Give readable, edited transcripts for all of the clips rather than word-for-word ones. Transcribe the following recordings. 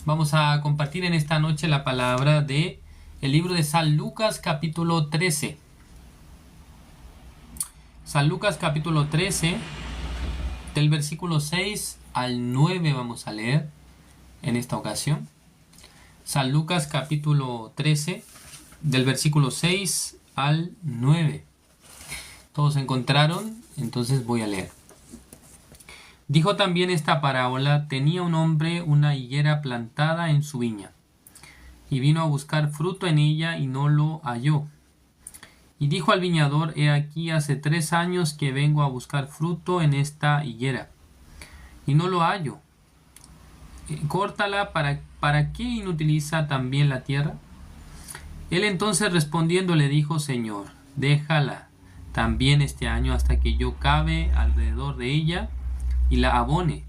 Vamos a compartir en esta noche la palabra de el libro de San Lucas capítulo 13. San Lucas capítulo 13, del versículo 6 al 9 vamos a leer en esta ocasión. San Lucas capítulo 13, del versículo 6 al 9. ¿Todos encontraron? Entonces voy a leer. Dijo también esta parábola: tenía un hombre una higuera plantada en su viña, y vino a buscar fruto en ella y no lo halló. Y dijo al viñador: he aquí hace 3 años que vengo a buscar fruto en esta higuera, y no lo hallo. Córtala, ¿para qué inutiliza también la tierra? Él entonces respondiendo le dijo: Señor, déjala también este año hasta que yo cave alrededor de ella y la abone,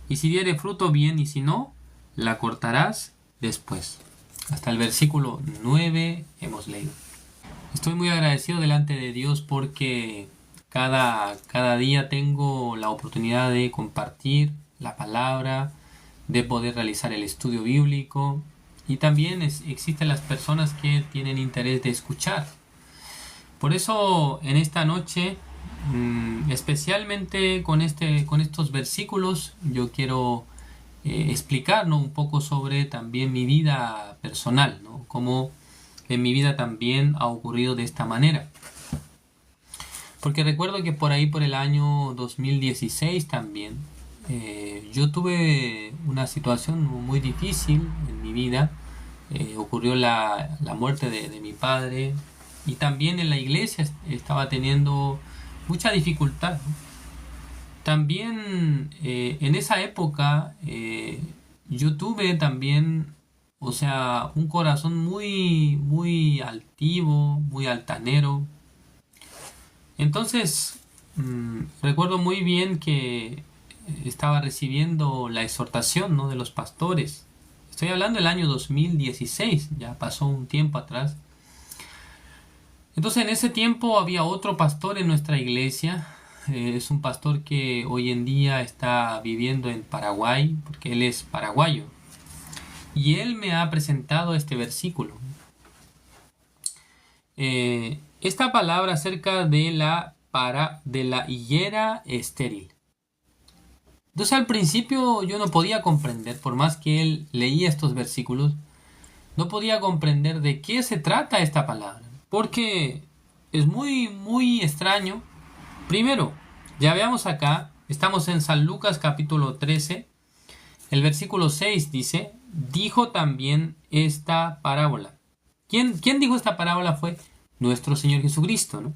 y si diere fruto bien, y si no, la cortarás después. Hasta el versículo 9 hemos leído. Estoy muy agradecido delante de Dios porque cada día tengo la oportunidad de compartir la palabra, de poder realizar el estudio bíblico, y también existen las personas que tienen interés de escuchar. Por eso en esta noche, especialmente con estos versículos, yo quiero explicar, ¿no?, un poco sobre también mi vida personal, ¿no?, cómo en mi vida también ha ocurrido de esta manera. Porque recuerdo que por ahí, por el año 2016 también, yo tuve una situación muy difícil en mi vida. Ocurrió la muerte de mi padre, y también en la iglesia estaba teniendo mucha dificultad, ¿no? También en esa época yo tuve también, un corazón muy altivo, muy altanero. Entonces recuerdo muy bien que estaba recibiendo la exhortación, ¿no?, de los pastores. Estoy hablando del año 2016, ya pasó un tiempo atrás. Entonces en ese tiempo había otro pastor en nuestra iglesia. Es un pastor que hoy en día está viviendo en Paraguay, porque él es paraguayo. Y él me ha presentado este versículo. Esta palabra acerca de la higuera estéril. Entonces al principio yo no podía comprender, por más que él leía estos versículos, no podía comprender de qué se trata esta palabra, porque es muy extraño. Primero, ya veamos acá, estamos en San Lucas capítulo 13, el versículo 6 dice: dijo también esta parábola. ¿Quién dijo esta parábola? Fue nuestro Señor Jesucristo, ¿no?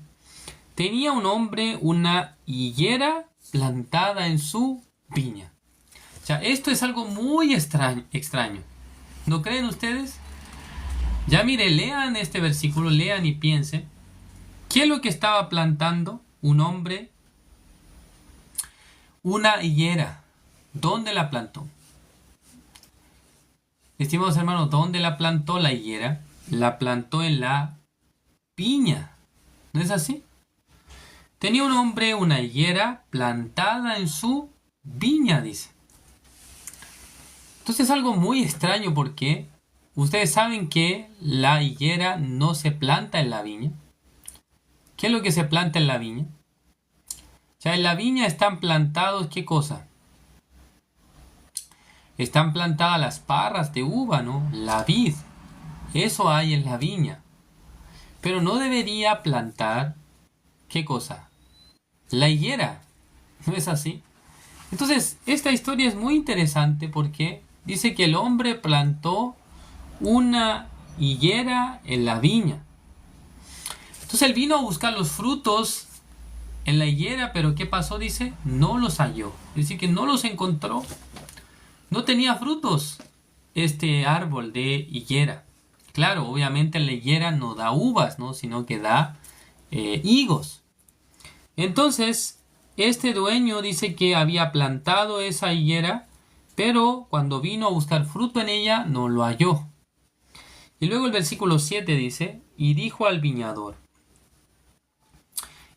Tenía un hombre una higuera plantada en su viña. O sea, esto es algo muy extraño. ¿No creen ustedes? Ya mire, lean este versículo, lean y piensen. ¿Qué es lo que estaba plantando un hombre? Una higuera. ¿Dónde la plantó? Estimados hermanos, ¿dónde la plantó la higuera? La plantó en la viña. ¿No es así? Tenía un hombre una higuera plantada en su viña, dice. Entonces es algo muy extraño, porque ustedes saben que la higuera no se planta en la viña. ¿Qué es lo que se planta en la viña? O sea, en la viña están plantados, ¿qué cosa? Están plantadas las parras de uva, ¿no? La vid. Eso hay en la viña. Pero no debería plantar, ¿qué cosa? La higuera. ¿No es así? Entonces, esta historia es muy interesante porque dice que el hombre plantó una higuera en la viña. Entonces él vino a buscar los frutos en la higuera, pero ¿qué pasó? Dice, no los halló. Es decir, que no los encontró. No tenía frutos este árbol de higuera. Claro, obviamente la higuera no da uvas, ¿no?, sino que da higos. Entonces, este dueño dice que había plantado esa higuera, pero cuando vino a buscar fruto en ella, no lo halló. Y luego el versículo 7 dice: y dijo al viñador: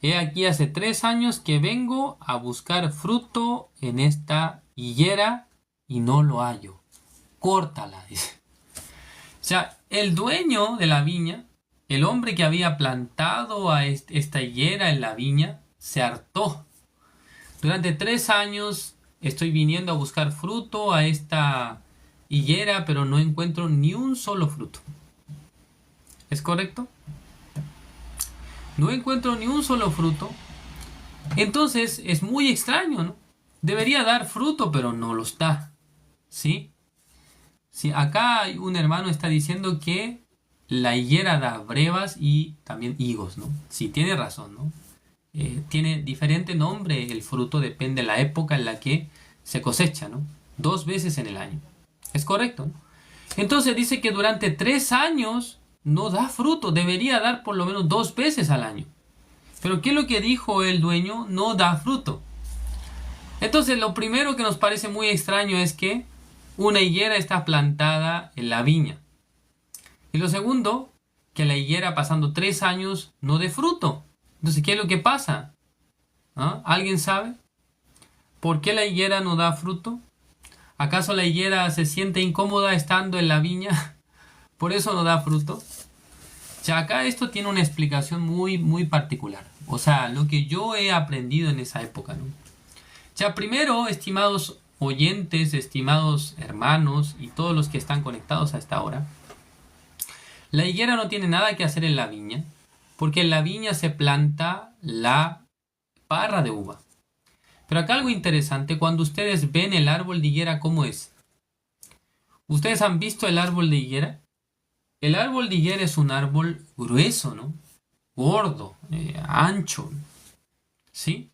he aquí hace 3 años que vengo a buscar fruto en esta higuera y no lo hallo. córtala, dice. O sea, el dueño de la viña, el hombre que había plantado a esta higuera en la viña, se hartó. Durante 3 años estoy viniendo a buscar fruto a esta higuera, pero no encuentro ni un solo fruto. ¿Es correcto? No encuentro ni un solo fruto. Entonces es muy extraño, ¿no? Debería dar fruto, pero no los da. ¿Sí? Sí, acá un hermano está diciendo que la higuera da brevas y también higos, ¿no? Sí, tiene razón, ¿no? Tiene diferente nombre el fruto, depende de la época en la que se cosecha, ¿no? 2 veces en el año. Es correcto, ¿no? Entonces dice que durante 3 años no da fruto, debería dar por lo menos 2 veces al año. Pero ¿qué es lo que dijo el dueño? No da fruto. Entonces lo primero que nos parece muy extraño es que una higuera está plantada en la viña. Y lo segundo, que la higuera pasando 3 años no dé fruto. Entonces, ¿qué es lo que pasa? ¿Ah? ¿Alguien sabe? ¿Por qué la higuera no da fruto? ¿Acaso la higuera se siente incómoda estando en la viña? ¿Por eso no da fruto? Ya acá esto tiene una explicación muy, muy particular. O sea, lo que yo he aprendido en esa época, ¿no? Ya primero, estimados oyentes, estimados hermanos y todos los que están conectados a esta hora, la higuera no tiene nada que hacer en la viña, porque en la viña se planta la parra de uva. Pero acá algo interesante, cuando ustedes ven el árbol de higuera, ¿cómo es? ¿Ustedes han visto el árbol de higuera? El árbol de higuera es un árbol grueso, ¿no? Gordo, ancho, ¿sí?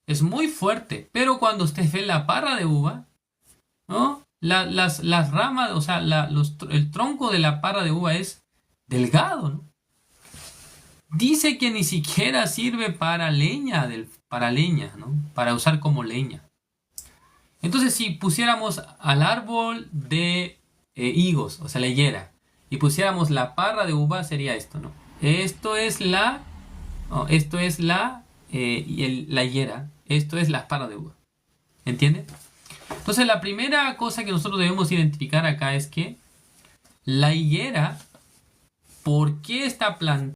Es muy fuerte, pero cuando usted ve la parra de uva, ¿no? Las ramas, o sea, el tronco de la parra de uva es delgado, ¿no? Dice que ni siquiera sirve para leña, ¿no? Para usar como leña. Entonces, si pusiéramos al árbol de higos, o sea, la higuera, y pusiéramos la parra de uva, sería esto, ¿no? Esto es la higuera, esto es la parra de uva. ¿Entiende? Entonces, la primera cosa que nosotros debemos identificar acá es que la higuera, ¿por qué está plantada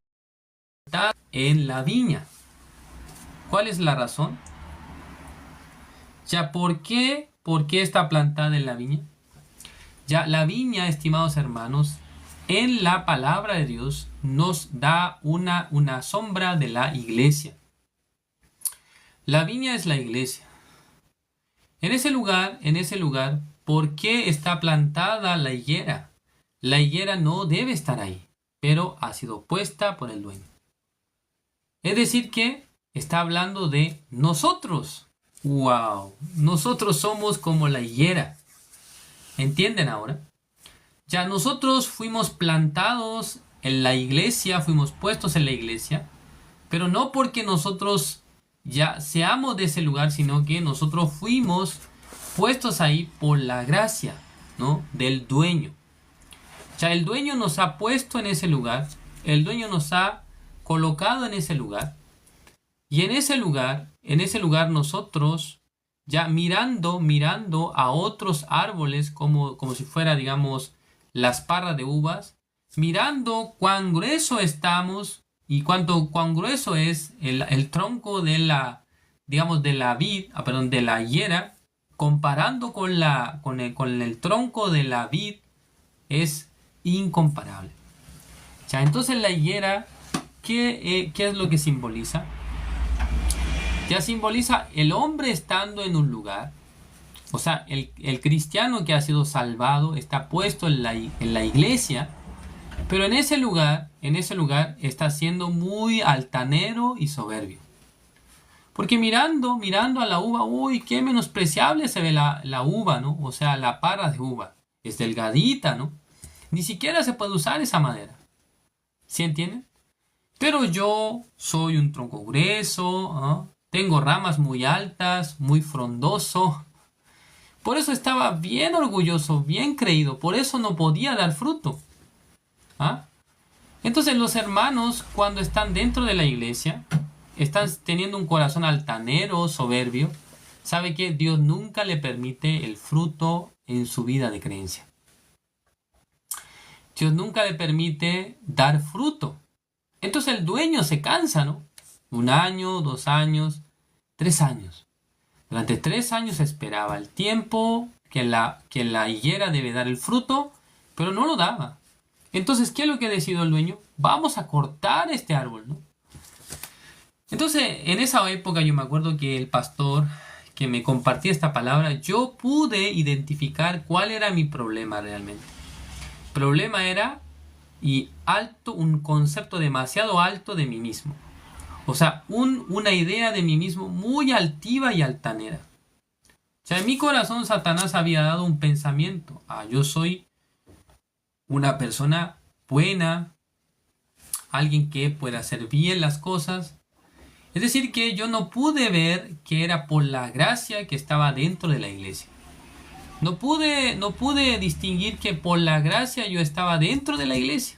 en la viña? ¿Cuál es la razón? Ya, ¿por qué está plantada en la viña? Ya, la viña, estimados hermanos, en la palabra de Dios nos da una sombra de la iglesia. La viña es la iglesia. En ese lugar, ¿por qué está plantada la higuera? La higuera no debe estar ahí, pero ha sido puesta por el dueño. Es decir que está hablando de nosotros. ¡Wow! Nosotros somos como la higuera. ¿Entienden ahora? Ya nosotros fuimos plantados en la iglesia, fuimos puestos en la iglesia, pero no porque nosotros ya seamos de ese lugar, sino que nosotros fuimos puestos ahí por la gracia, ¿no? Del dueño. Ya el dueño nos ha puesto en ese lugar, el dueño nos ha colocado en ese lugar, y en ese lugar nosotros ya mirando a otros árboles como si fuera, digamos, las parras de uvas, mirando cuán grueso estamos y cuán grueso es el tronco de la, digamos, de la vid, de la higuera, comparando con el tronco de la vid, es incomparable. Ya, entonces la higuera, ¿qué es lo que simboliza? Ya simboliza el hombre estando en un lugar. O sea, el cristiano que ha sido salvado está puesto en la iglesia, pero en ese lugar está siendo muy altanero y soberbio. Porque mirando a la uva, uy, qué menospreciable se ve la uva, ¿no? O sea, la parra de uva. Es delgadita, ¿no? Ni siquiera se puede usar esa madera. ¿Sí entienden? Pero yo soy un tronco grueso, ¿no? Tengo ramas muy altas, muy frondoso. Por eso estaba bien orgulloso, bien creído. Por eso no podía dar fruto. ¿Ah? Entonces los hermanos, cuando están dentro de la iglesia, están teniendo un corazón altanero, soberbio. Sabe que Dios nunca le permite el fruto en su vida de creencia. Dios nunca le permite dar fruto. Entonces el dueño se cansa, ¿no? 1 año, 2 años, 3 años. Durante 3 años esperaba el tiempo que la higuera debe dar el fruto, pero no lo daba. Entonces, ¿qué es lo que decidió el dueño? Vamos a cortar este árbol, ¿no? Entonces, en esa época yo me acuerdo que el pastor que me compartía esta palabra, yo pude identificar cuál era mi problema realmente. El problema era un concepto demasiado alto de mí mismo. O sea, una idea de mí mismo muy altiva y altanera. O sea, en mi corazón Satanás había dado un pensamiento. Yo soy una persona buena, alguien que pueda hacer bien las cosas. Es decir, que yo no pude ver que era por la gracia que estaba dentro de la iglesia. No pude distinguir que por la gracia yo estaba dentro de la iglesia.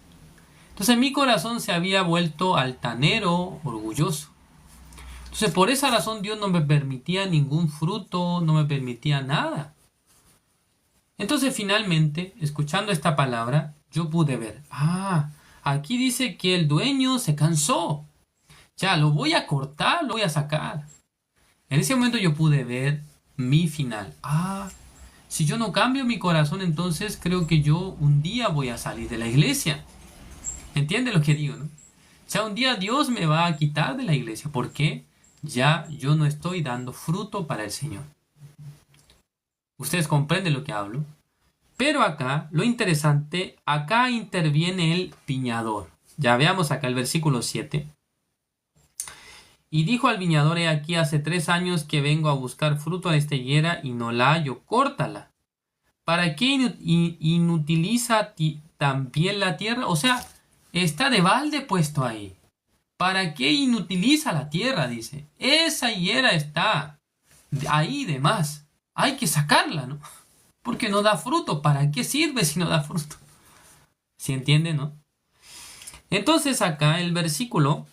Entonces mi corazón se había vuelto altanero, orgulloso. Entonces por esa razón Dios no me permitía ningún fruto, no me permitía nada. Entonces finalmente, escuchando esta palabra, yo pude ver, aquí dice que el dueño se cansó. Ya, lo voy a cortar, lo voy a sacar. En ese momento yo pude ver mi final. Si yo no cambio mi corazón, entonces creo que yo un día voy a salir de la iglesia. ¿Entiende lo que digo, no? O sea, un día Dios me va a quitar de la iglesia porque ya yo no estoy dando fruto para el Señor. Ustedes comprenden lo que hablo. Pero acá, lo interesante, acá interviene el viñador. Ya veamos acá el versículo 7. Y dijo al viñador: he aquí hace 3 años que vengo a buscar fruto a esta higuera y no la hallo, córtala. ¿Para qué inutiliza también la tierra? O sea, está de balde puesto ahí. ¿Para qué inutiliza la tierra? Dice. Esa higuera está ahí de más. Hay que sacarla, ¿no? Porque no da fruto. ¿Para qué sirve si no da fruto? ¿Sí entiende, no? Entonces acá el versículo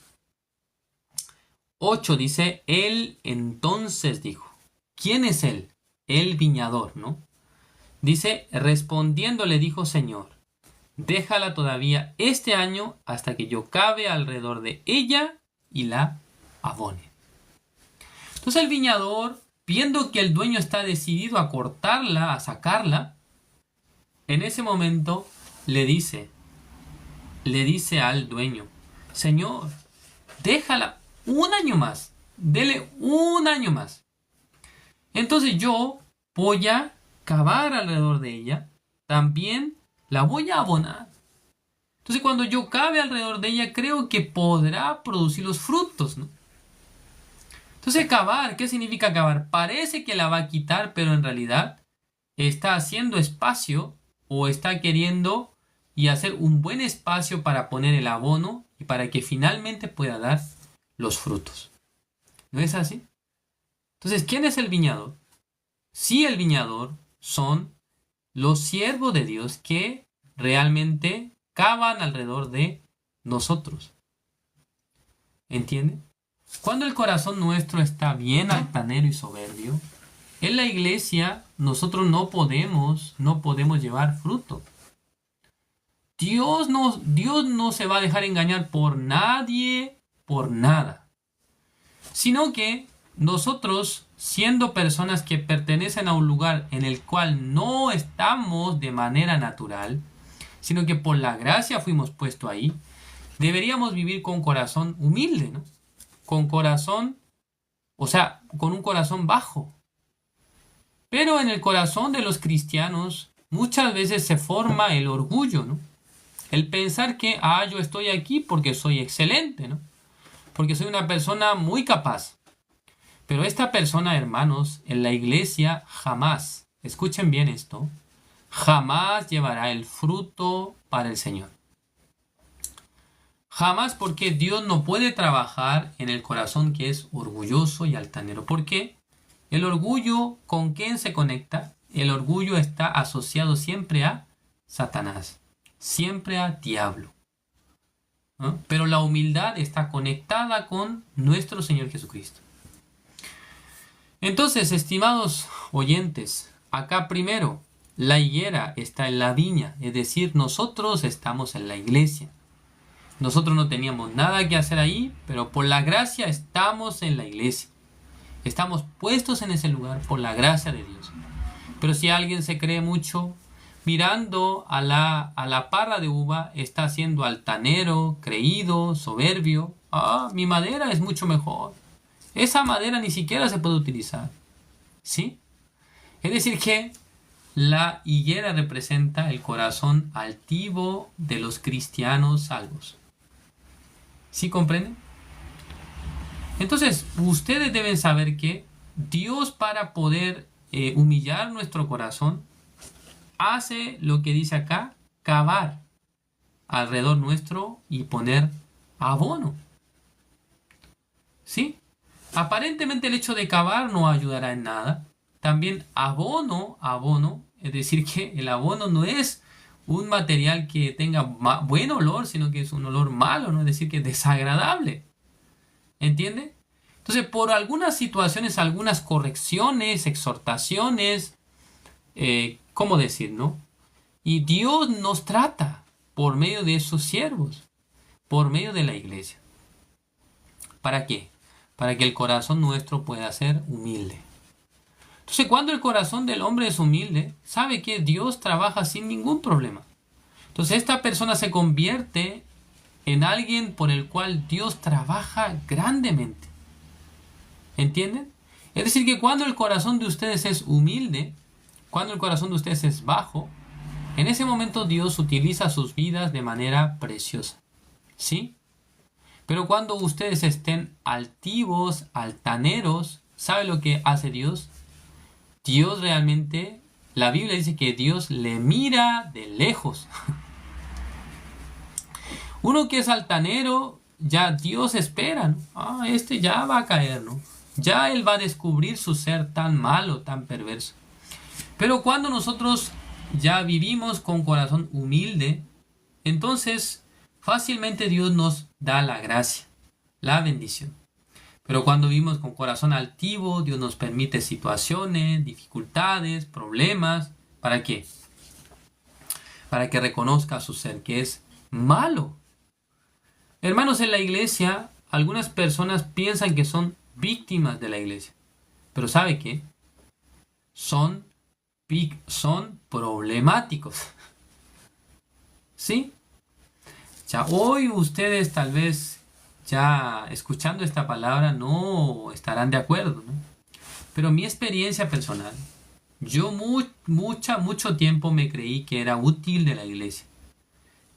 8 dice: él entonces dijo. ¿Quién es él? El viñador, ¿no? Dice, respondiendo le dijo: Señor, déjala todavía este año hasta que yo cabe alrededor de ella y la abone. Entonces el viñador, viendo que el dueño está decidido a cortarla, a sacarla, en ese momento le dice al dueño: Señor, déjala 1 año más, dele 1 año más. Entonces yo voy a cavar alrededor de ella, también la voy a abonar. Entonces cuando yo cabe alrededor de ella, creo que podrá producir los frutos, ¿no? Entonces cavar, ¿qué significa cavar? Parece que la va a quitar, pero en realidad está haciendo espacio o está queriendo y hacer un buen espacio para poner el abono y para que finalmente pueda dar los frutos. ¿No es así? Entonces, ¿quién es el viñador? Sí, el viñador son los siervos de Dios que realmente cavan alrededor de nosotros. ¿Entiende? Cuando el corazón nuestro está bien altanero y soberbio, en la iglesia nosotros no podemos llevar fruto. Dios no se va a dejar engañar por nadie, por nada. Sino que nosotros, siendo personas que pertenecen a un lugar en el cual no estamos de manera natural, sino que por la gracia fuimos puestos ahí, deberíamos vivir con corazón humilde, ¿no? Con un corazón bajo. Pero en el corazón de los cristianos muchas veces se forma el orgullo, ¿no? El pensar que, yo estoy aquí porque soy excelente, ¿no? Porque soy una persona muy capaz. Pero esta persona, hermanos, en la iglesia jamás, escuchen bien esto, jamás llevará el fruto para el Señor. Jamás, porque Dios no puede trabajar en el corazón que es orgulloso y altanero. ¿Por qué? El orgullo, ¿con quién se conecta? El orgullo está asociado siempre a Satanás, siempre a diablo. ¿No? Pero la humildad está conectada con nuestro Señor Jesucristo. Entonces, estimados oyentes, acá primero, La higuera está en la viña, es decir, nosotros estamos en la iglesia. Nosotros no teníamos nada que hacer ahí, pero por la gracia estamos en la iglesia. Estamos puestos en ese lugar por la gracia de Dios. Pero si alguien se cree mucho, mirando a la parra de uva, está siendo altanero, creído, soberbio. Mi madera es mucho mejor. Esa madera ni siquiera se puede utilizar. ¿Sí? Es decir que la higuera representa el corazón altivo de los cristianos salvos. ¿Sí comprenden? Entonces, ustedes deben saber que Dios, para poder humillar nuestro corazón, hace lo que dice acá, cavar alrededor nuestro y poner abono. ¿Sí? Aparentemente el hecho de cavar no ayudará en nada. También abono, es decir que el abono no es un material que tenga buen olor, sino que es un olor malo, ¿no? Es decir, que es desagradable. ¿Entiende? Entonces, por algunas situaciones, algunas correcciones, exhortaciones, ¿cómo decir, no? Y Dios nos trata por medio de sus siervos, por medio de la iglesia. ¿Para qué? Para que el corazón nuestro pueda ser humilde. Entonces, cuando el corazón del hombre es humilde, sabe que Dios trabaja sin ningún problema. Entonces, esta persona se convierte en alguien por el cual Dios trabaja grandemente. ¿Entienden? Es decir, que cuando el corazón de ustedes es humilde, cuando el corazón de ustedes es bajo, en ese momento Dios utiliza sus vidas de manera preciosa. ¿Sí? Pero cuando ustedes estén altivos, altaneros, ¿sabe lo que hace Dios? Dios realmente, la Biblia dice que Dios le mira de lejos. Uno que es altanero, ya Dios espera, ¿no? Este ya va a caer, ¿no? Ya él va a descubrir su ser tan malo, tan perverso. Pero cuando nosotros ya vivimos con corazón humilde, entonces fácilmente Dios nos da la gracia, la bendición. Pero cuando vivimos con corazón altivo, Dios nos permite situaciones, dificultades, problemas. ¿Para qué? Para que reconozca su ser, que es malo. Hermanos, en la iglesia, algunas personas piensan que son víctimas de la iglesia. Pero ¿sabe qué? Son problemáticos. ¿Sí? Ya hoy ustedes tal vez ya escuchando esta palabra no estarán de acuerdo, ¿no? Pero mi experiencia personal, yo mucho tiempo me creí que era útil de la iglesia,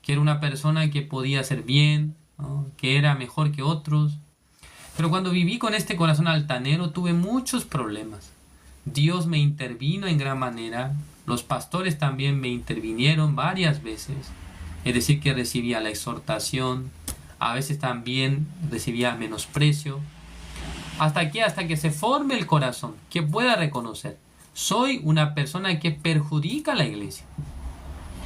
que era una persona que podía hacer bien, ¿no? Que era mejor que otros. Pero cuando viví con este corazón altanero tuve muchos problemas. Dios me intervino en gran manera, los pastores también me intervinieron varias veces, es decir que recibía la exhortación, a veces también recibía menosprecio. ¿Hasta qué? Hasta que se forme el corazón, que pueda reconocer, soy una persona que perjudica a la iglesia.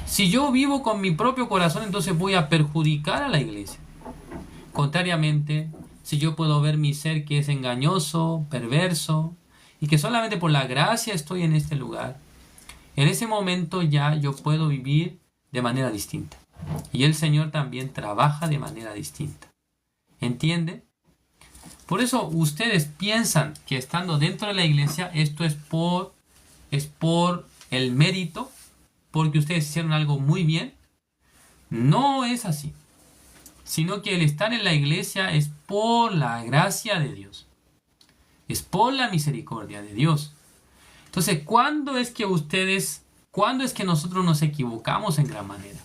Si yo vivo con mi propio corazón, entonces voy a perjudicar a la iglesia. Contrariamente, si yo puedo ver mi ser que es engañoso, perverso, y que solamente por la gracia estoy en este lugar, en ese momento ya yo puedo vivir de manera distinta. Y el Señor también trabaja de manera distinta. ¿Entiende? Por eso ustedes piensan que estando dentro de la iglesia esto es por el mérito, porque ustedes hicieron algo muy bien. No es así. Sino que el estar en la iglesia es por la gracia de Dios. Es por la misericordia de Dios. Entonces, ¿cuándo es que nosotros nos equivocamos en gran manera?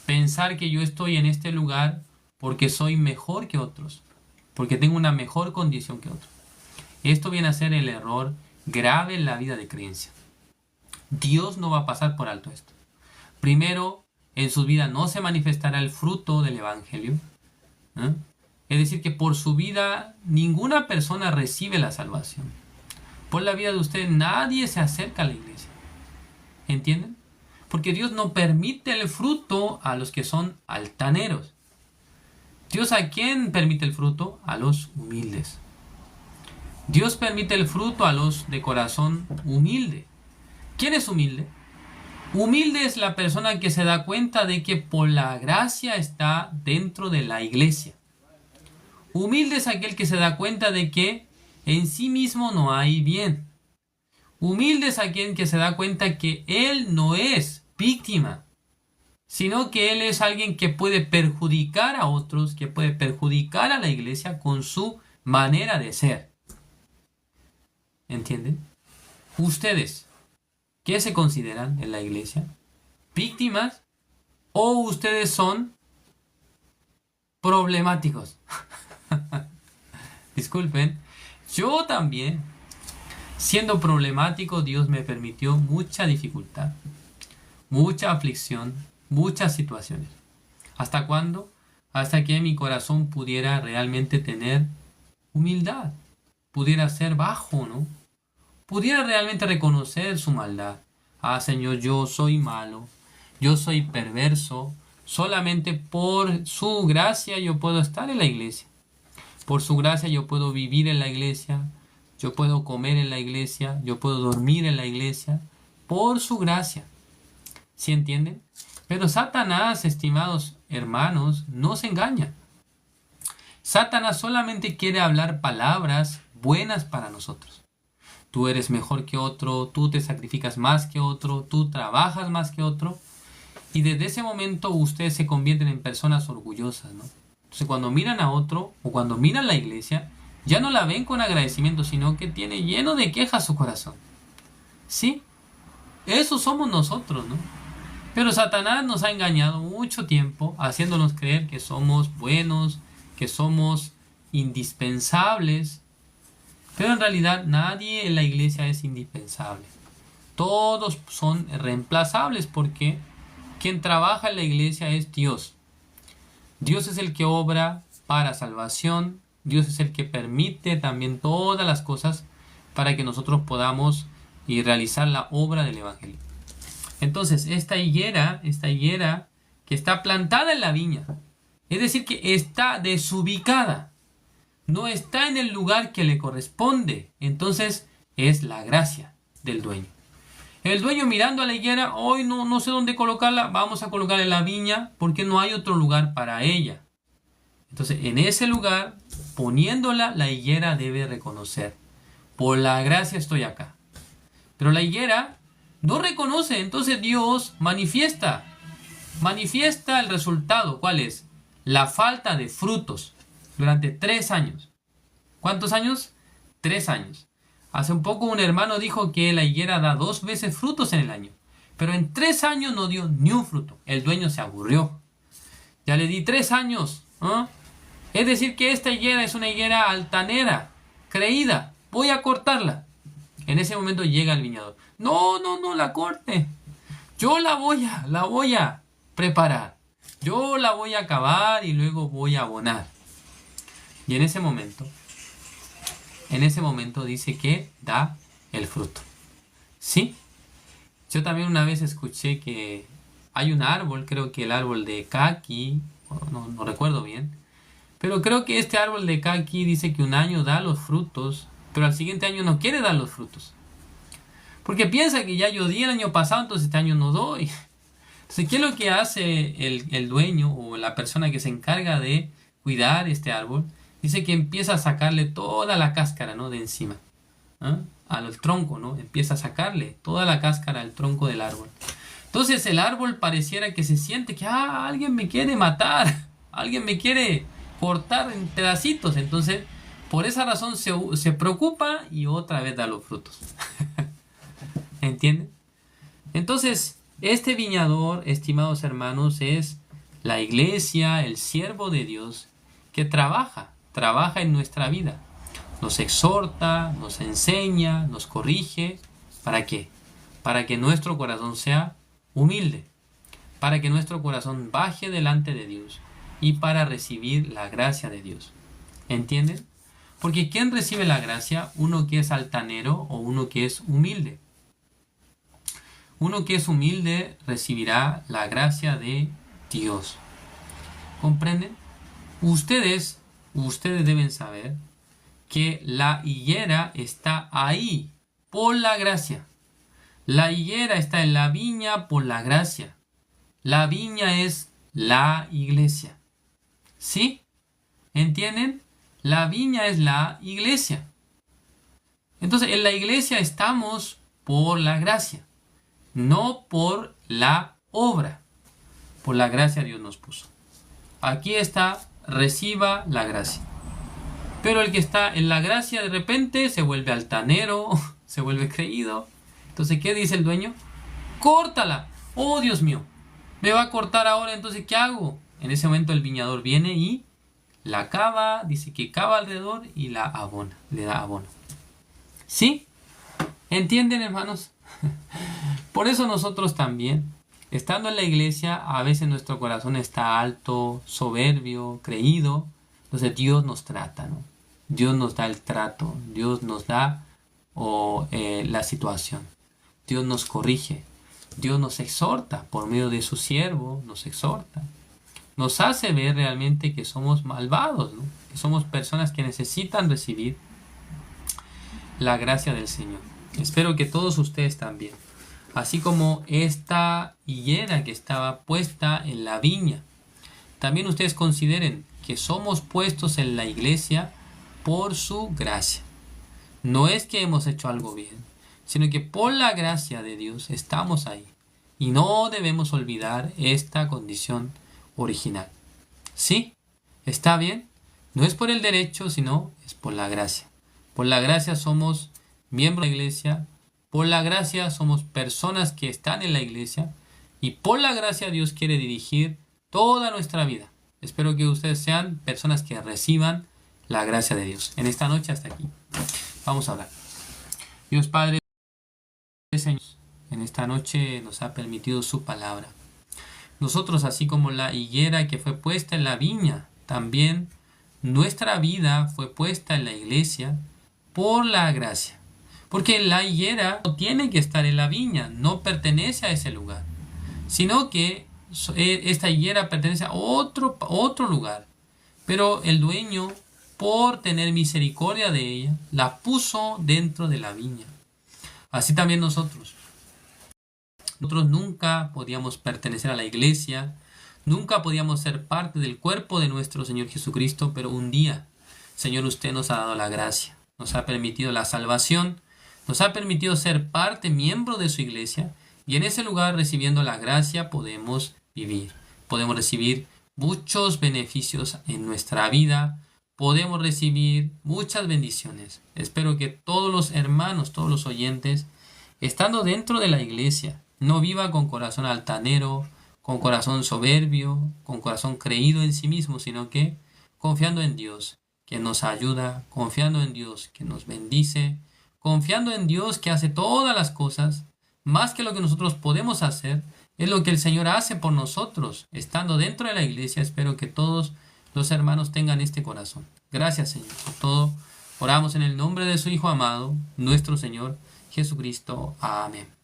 Pensar que yo estoy en este lugar porque soy mejor que otros, porque tengo una mejor condición que otros. Esto viene a ser el error grave en la vida de creencia. Dios no va a pasar por alto esto. Primero, en su vida no se manifestará el fruto del evangelio. Es decir, que por su vida ninguna persona recibe la salvación. Por la vida de ustedes nadie se acerca a la iglesia. ¿Entienden? Porque Dios no permite el fruto a los que son altaneros. ¿Dios a quién permite el fruto? A los humildes. Dios permite el fruto a los de corazón humilde. ¿Quién es humilde? Humilde es la persona que se da cuenta de que por la gracia está dentro de la iglesia. Humilde es aquel que se da cuenta de que en sí mismo no hay bien. Humilde es aquel que se da cuenta que él no es víctima, sino que él es alguien que puede perjudicar a otros, que puede perjudicar a la iglesia con su manera de ser. ¿Entienden? Ustedes, ¿qué se consideran en la iglesia? ¿Víctimas o ustedes son problemáticos? Disculpen, yo también, siendo problemático, Dios me permitió mucha dificultad, mucha aflicción, muchas situaciones. ¿Hasta cuándo? Hasta que mi corazón pudiera realmente tener humildad, pudiera ser bajo, ¿no? Pudiera realmente reconocer su maldad. Ah, Señor, yo soy malo, yo soy perverso, solamente por su gracia yo puedo estar en la iglesia. Por su gracia yo puedo vivir en la iglesia, yo puedo comer en la iglesia, yo puedo dormir en la iglesia, por su gracia. ¿Sí entienden? Pero Satanás, estimados hermanos, no se engaña. Satanás solamente quiere hablar palabras buenas para nosotros. Tú eres mejor que otro, tú te sacrificas más que otro, tú trabajas más que otro. Y desde ese momento ustedes se convierten en personas orgullosas, ¿no? Entonces cuando miran a otro o cuando miran la iglesia, ya no la ven con agradecimiento, sino que tiene lleno de quejas su corazón. ¿Sí? Eso somos nosotros, ¿no? Pero Satanás nos ha engañado mucho tiempo, haciéndonos creer que somos buenos, que somos indispensables. Pero en realidad nadie en la iglesia es indispensable. Todos son reemplazables porque quien trabaja en la iglesia es Dios. Dios es el que obra para salvación. Dios es el que permite también todas las cosas para que nosotros podamos y realizar la obra del Evangelio. Entonces, esta higuera que está plantada en la viña, es decir, que está desubicada, no está en el lugar que le corresponde. Entonces, es la gracia del dueño. El dueño mirando a la higuera, hoy no sé dónde colocarla, vamos a colocarla en la viña porque no hay otro lugar para ella. Entonces, en ese lugar, poniéndola, la higuera debe reconocer, por la gracia estoy acá. Pero la higuera no reconoce, entonces Dios manifiesta el resultado. ¿Cuál es? La falta de frutos durante 3 años. ¿Cuántos años? 3 años. Hace un poco un hermano dijo que la higuera da 2 veces frutos en el año, pero en 3 años no dio ni un fruto. El dueño se aburrió. Ya le di 3 años. Es decir que esta higuera es una higuera altanera, creída. Voy a cortarla. En ese momento llega el viñador. No la corte. Yo la voy a preparar. Yo la voy a cavar y luego voy a abonar. Y en ese momento dice que da el fruto. ¿Sí? Yo también una vez escuché que hay un árbol, creo que el árbol de caqui, no recuerdo bien, pero creo que este árbol de caqui dice que un año da los frutos, pero al siguiente año no quiere dar los frutos. Porque piensa que ya yo di el año pasado, entonces este año no doy. Entonces, ¿qué es lo que hace el dueño o la persona que se encarga de cuidar este árbol? Dice que empieza a sacarle toda la cáscara, ¿no?, de encima, al tronco, ¿no? Empieza a sacarle toda la cáscara al tronco del árbol. Entonces el árbol pareciera que se siente que alguien me quiere matar, alguien me quiere cortar en pedacitos. Entonces, por esa razón se preocupa y otra vez da los frutos. ¿Entienden? Entonces, este viñador, estimados hermanos, es la iglesia, el siervo de Dios, que trabaja en nuestra vida. Nos exhorta, nos enseña, nos corrige. ¿Para qué? Para que nuestro corazón sea humilde, para que nuestro corazón baje delante de Dios y para recibir la gracia de Dios. ¿Entienden? Porque ¿quién recibe la gracia? Uno que es altanero o uno que es humilde. Uno que es humilde recibirá la gracia de Dios. ¿Comprenden? Ustedes deben saber que la higuera está ahí por la gracia. La higuera está en la viña por la gracia. La viña es la iglesia. ¿Sí? ¿Entienden? La viña es la iglesia. Entonces, en la iglesia estamos por la gracia, no por la obra. Por la gracia Dios nos puso. Aquí está, reciba la gracia. Pero el que está en la gracia de repente se vuelve altanero, se vuelve creído. Entonces, ¿qué dice el dueño? ¡Córtala! ¡Oh, Dios mío! Me va a cortar ahora, entonces, ¿qué hago? En ese momento el viñador viene y la cava, dice que cava alrededor y la abona, le da abono. ¿Sí? ¿Entienden, hermanos? Por eso nosotros también, estando en la iglesia, a veces nuestro corazón está alto, soberbio, creído. Entonces Dios nos trata, ¿no? Dios nos da el trato, Dios nos da la situación. Dios nos corrige, Dios nos exhorta por medio de su siervo, nos exhorta. Nos hace ver realmente que somos malvados, ¿no? Que somos personas que necesitan recibir la gracia del Señor. Espero que todos ustedes también. Así como esta higuera que estaba puesta en la viña. También ustedes consideren que somos puestos en la iglesia por su gracia. No es que hemos hecho algo bien, sino que por la gracia de Dios estamos ahí. Y no debemos olvidar esta condición original. ¿Sí? ¿Está bien? No es por el derecho, sino es por la gracia. Por la gracia somos miembros de la iglesia. Por la gracia somos personas que están en la iglesia. Y por la gracia Dios quiere dirigir toda nuestra vida. Espero que ustedes sean personas que reciban la gracia de Dios. En esta noche hasta aquí. Vamos a hablar. Dios Padre, Señor, en esta noche nos ha permitido su palabra. Nosotros, así como la higuera que fue puesta en la viña, también nuestra vida fue puesta en la iglesia por la gracia. Porque la higuera no tiene que estar en la viña, no pertenece a ese lugar, sino que esta higuera pertenece a otro lugar. Pero el dueño, por tener misericordia de ella, la puso dentro de la viña. Así también nosotros. Nosotros nunca podíamos pertenecer a la iglesia, nunca podíamos ser parte del cuerpo de nuestro Señor Jesucristo, pero un día, Señor, usted nos ha dado la gracia, nos ha permitido la salvación, nos ha permitido ser parte, miembro de su iglesia, y en ese lugar, recibiendo la gracia, podemos vivir, podemos recibir muchos beneficios en nuestra vida, podemos recibir muchas bendiciones. Espero que todos los hermanos, todos los oyentes, estando dentro de la iglesia, no viva con corazón altanero, con corazón soberbio, con corazón creído en sí mismo, sino que confiando en Dios, que nos ayuda, confiando en Dios, que nos bendice, confiando en Dios, que hace todas las cosas, más que lo que nosotros podemos hacer, es lo que el Señor hace por nosotros, estando dentro de la iglesia. Espero que todos los hermanos tengan este corazón. Gracias, Señor, por todo. Oramos en el nombre de su Hijo amado, nuestro Señor Jesucristo. Amén.